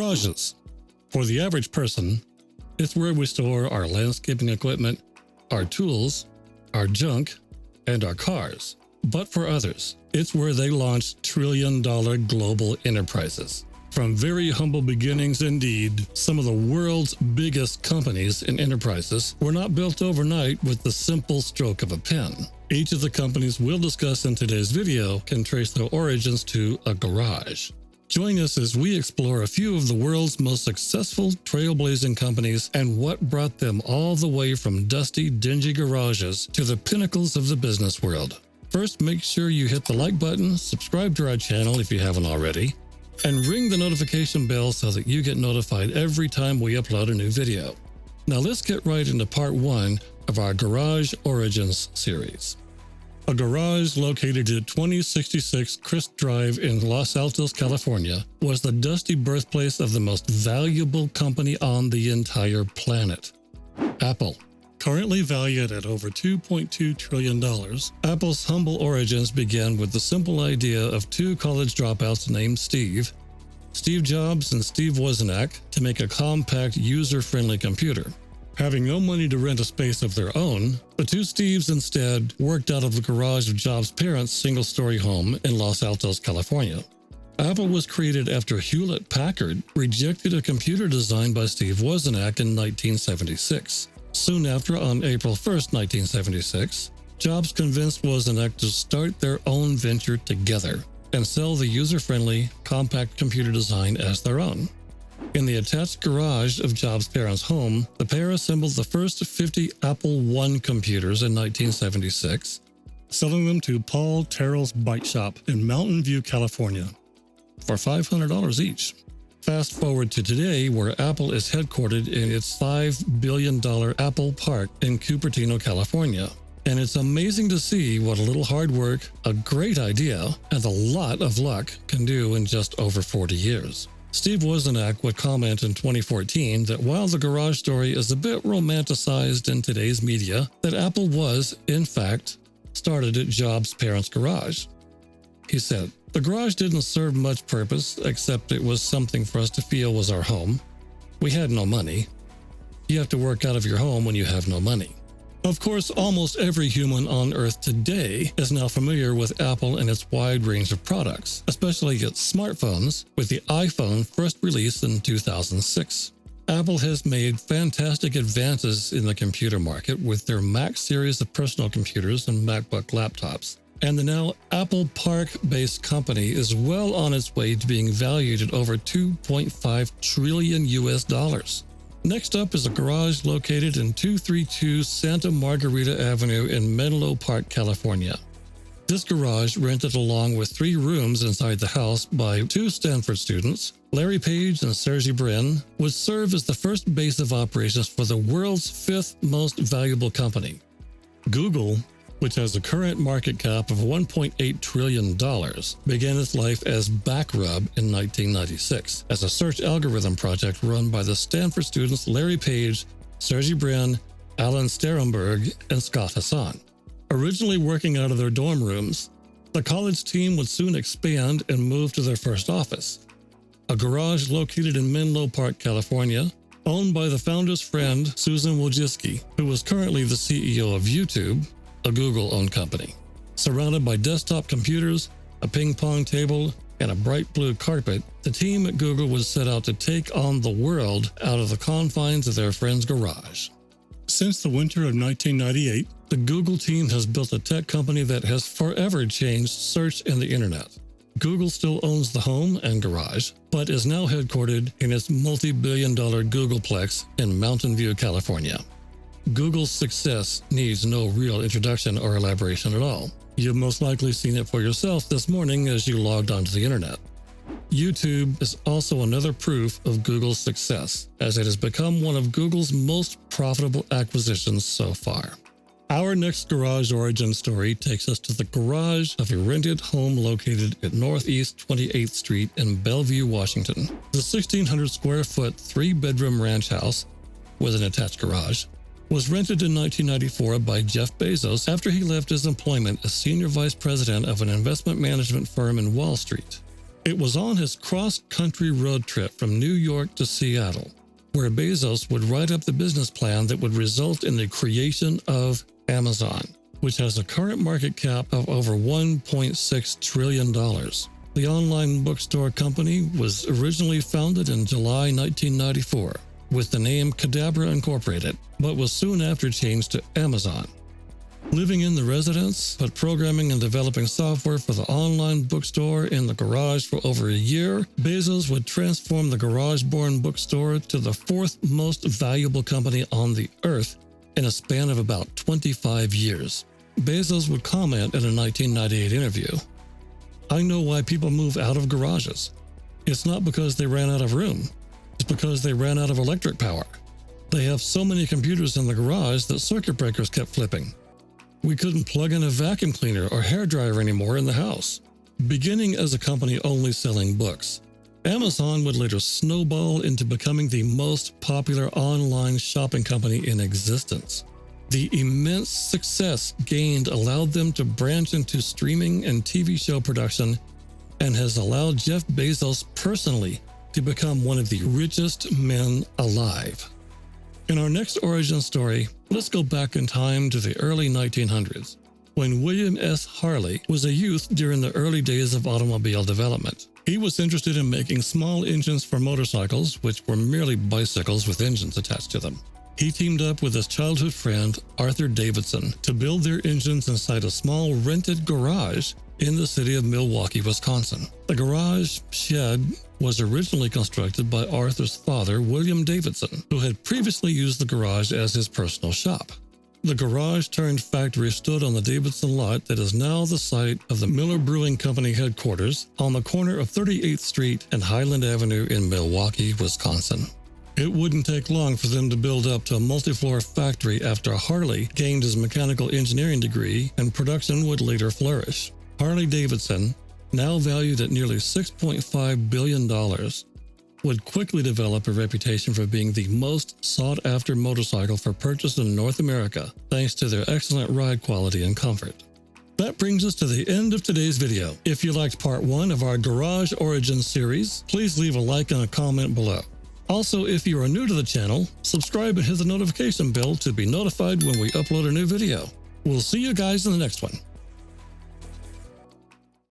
Garages. For the average person, it's where we store our landscaping equipment, our tools, our junk, and our cars. But for others, it's where they launch trillion-dollar global enterprises. From very humble beginnings indeed, some of the world's biggest companies and enterprises were not built overnight with the simple stroke of a pen. Each of the companies we'll discuss in today's video can trace their origins to a garage. Join us as we explore a few of the world's most successful trailblazing companies and what brought them all the way from dusty, dingy garages to the pinnacles of the business world. First, make sure you hit the like button, subscribe to our channel if you haven't already, and ring the notification bell so that you get notified every time we upload a new video. Now let's get right into part 1 of our Garage Origins series. A garage located at 2066 Crist Drive in Los Altos, California, was the dusty birthplace of the most valuable company on the entire planet, Apple. Currently valued at over $2.2 trillion, Apple's humble origins began with the simple idea of two college dropouts named Steve Jobs and Steve Wozniak, to make a compact, user-friendly computer. Having no money to rent a space of their own, the two Steves instead worked out of the garage of Jobs' parents' single-story home in Los Altos, California. Apple was created after Hewlett-Packard rejected a computer designed by Steve Wozniak in 1976. Soon after, on April 1, 1976, Jobs convinced Wozniak to start their own venture together and sell the user-friendly, compact computer design as their own. In the attached garage of Jobs' parents' home, the pair assembled the first 50 Apple I computers in 1976, selling them to Paul Terrell's Bike Shop in Mountain View, California, for $500 each. Fast forward to today, where Apple is headquartered in its $5 billion Apple Park in Cupertino, California. And it's amazing to see what a little hard work, a great idea, and a lot of luck can do in just over 40 years. Steve Wozniak would comment in 2014 that while the garage story is a bit romanticized in today's media, that Apple was, in fact, started at Jobs' parents' garage. He said, "The garage didn't serve much purpose, except it was something for us to feel was our home. We had no money. You have to work out of your home when you have no money." Of course, almost every human on Earth today is now familiar with Apple and its wide range of products, especially its smartphones, with the iPhone first released in 2006. Apple has made fantastic advances in the computer market with their Mac series of personal computers and MacBook laptops. And the now Apple Park-based company is well on its way to being valued at over $2.5 trillion US. Next up is a garage located in 232 Santa Margarita Avenue in Menlo Park, California. This garage, rented along with 3 rooms inside the house by 2 Stanford students, Larry Page and Sergey Brin, would serve as the first base of operations for the world's 5th most valuable company. Google, which has a current market cap of $1.8 trillion, began its life as Backrub in 1996 as a search algorithm project run by the Stanford students Larry Page, Sergey Brin, Alan Sterenberg, and Scott Hassan. Originally working out of their dorm rooms, the college team would soon expand and move to their first office, a garage located in Menlo Park, California, owned by the founder's friend Susan Wojcicki, who was currently the CEO of YouTube, a Google-owned company. Surrounded by desktop computers, a ping-pong table, and a bright blue carpet, the team at Google was set out to take on the world out of the confines of their friend's garage. Since the winter of 1998, the Google team has built a tech company that has forever changed search and the internet. Google still owns the home and garage, but is now headquartered in its multi-billion-dollar Googleplex in Mountain View, California. Google's success needs no real introduction or elaboration at all. You've most likely seen it for yourself this morning as you logged onto the internet. YouTube is also another proof of Google's success, as it has become one of Google's most profitable acquisitions so far. Our next garage origin story takes us to the garage of a rented home located at Northeast 28th Street in Bellevue, Washington. The 1,600 square foot 3-bedroom ranch house with an attached garage was rented in 1994 by Jeff Bezos after he left his employment as senior vice president of an investment management firm in Wall Street. It was on his cross-country road trip from New York to Seattle, where Bezos would write up the business plan that would result in the creation of Amazon, which has a current market cap of over $1.6 trillion. The online bookstore company was originally founded in July 1994 with the name Cadabra Incorporated, but was soon after changed to Amazon. Living in the residence, but programming and developing software for the online bookstore in the garage for over a year, Bezos would transform the garage-born bookstore to the fourth most valuable company on the earth in a span of about 25 years. Bezos would comment in a 1998 interview, "I know why people move out of garages. It's not because they ran out of room. It's because they ran out of electric power. They have so many computers in the garage that circuit breakers kept flipping. We couldn't plug in a vacuum cleaner or hairdryer anymore in the house." Beginning as a company only selling books, Amazon would later snowball into becoming the most popular online shopping company in existence. The immense success gained allowed them to branch into streaming and TV show production and has allowed Jeff Bezos personally to become one of the richest men alive. In our next origin story, let's go back in time to the early 1900s, when William S. Harley was a youth during the early days of automobile development. He was interested in making small engines for motorcycles, which were merely bicycles with engines attached to them. He teamed up with his childhood friend, Arthur Davidson, to build their engines inside a small rented garage in the city of Milwaukee, Wisconsin. The garage shed was originally constructed by Arthur's father, William Davidson, who had previously used the garage as his personal shop. The garage-turned-factory stood on the Davidson lot that is now the site of the Miller Brewing Company headquarters on the corner of 38th Street and Highland Avenue in Milwaukee, Wisconsin. It wouldn't take long for them to build up to a multi-floor factory after Harley gained his mechanical engineering degree, and production would later flourish. Harley-Davidson, now valued at nearly $6.5 billion, would quickly develop a reputation for being the most sought-after motorcycle for purchase in North America, thanks to their excellent ride quality and comfort. That brings us to the end of today's video. If you liked part 1 of our Garage Origins series, please leave a like and a comment below. Also, if you are new to the channel, subscribe and hit the notification bell to be notified when we upload a new video. We'll see you guys in the next one.